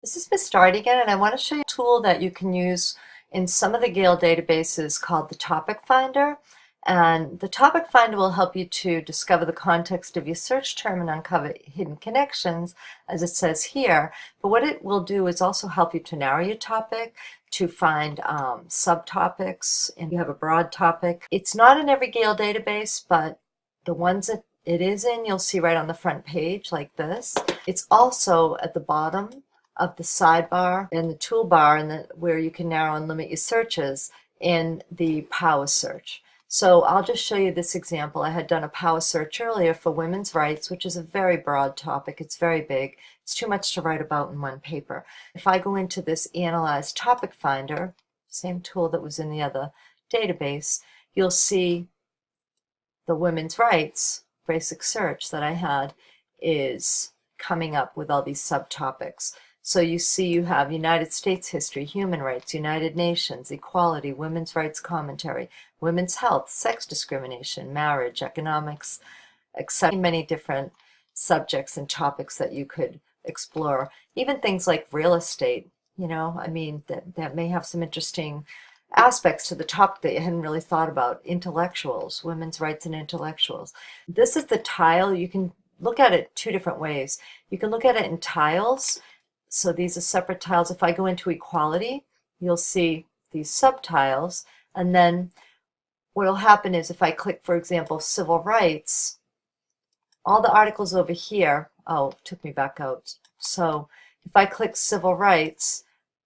This is Miss Start again, and I want to show you a tool that you can use in some of the Gale databases called the Topic Finder. And the Topic Finder will help you to discover the context of your search term and uncover hidden connections, as it says here. But what it will do is also help you to narrow your topic, to find subtopics, and you have a broad topic. It's not in every Gale database, but the ones that it is in, you'll see right on the front page like this. It's also at the bottom of the sidebar and the toolbar and where you can narrow and limit your searches in the power search. So I'll just show you this example. I had done a power search earlier for women's rights, which is a very broad topic. It's very big. It's too much to write about in one paper. If I go into this Analyze Topic Finder, same tool that was in the other database, you'll see the women's rights basic search that I had is coming up with all these subtopics. So you see you have United States history, human rights, United Nations, equality, women's rights commentary, women's health, sex discrimination, marriage, economics, etc. Many different subjects and topics that you could explore. Even things like real estate, I mean, that may have some interesting aspects to the topic that you hadn't really thought about. Intellectuals, women's rights and intellectuals. This is the tile. You can look at it two different ways. You can look at it in tiles. So these are separate tiles. If I go into equality, you'll see these subtiles. And then what will happen is if I click, for example, civil rights, all the articles over here, oh, it took me back out. So if I click civil rights,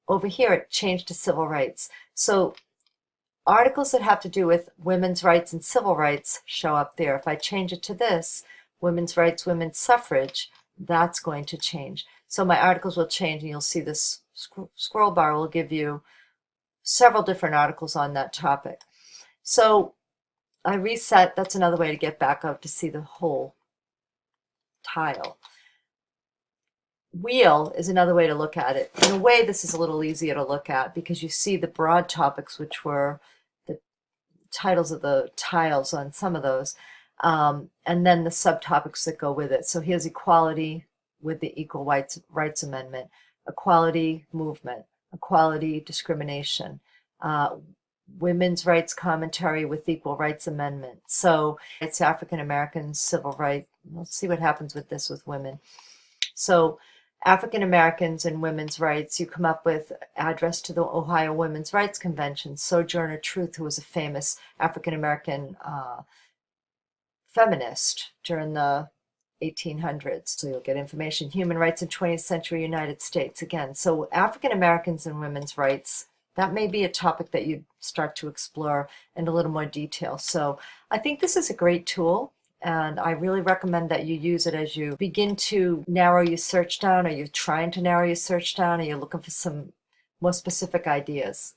over here it changed to civil rights. So articles that have to do with women's rights and civil rights show up there. If I change it to this, women's rights, women's suffrage, that's going to change. So my articles will change, and you'll see this scroll bar will give you several different articles on that topic. So I reset. That's another way to get back up to see the whole tile. Wheel is another way to look at it. In a way, this is a little easier to look at because you see the broad topics, which were the titles of the tiles on some of those, and then the subtopics that go with it. So here's equality with the Equal Rights Amendment, equality movement, equality discrimination, women's rights commentary with Equal Rights Amendment. So it's African Americans, civil rights. Let's see what happens with this with women. So African Americans and women's rights, you come up with address to the Ohio Women's Rights Convention, Sojourner Truth, who was a famous African American feminist during the 1800s. So you'll get information. Human rights in 20th century United States. Again, so African Americans and women's rights, that may be a topic that you start to explore in a little more detail. So I think this is a great tool, and I really recommend that you use it as you begin to narrow your search down. Are you trying to narrow your search down? Are you looking for some more specific ideas?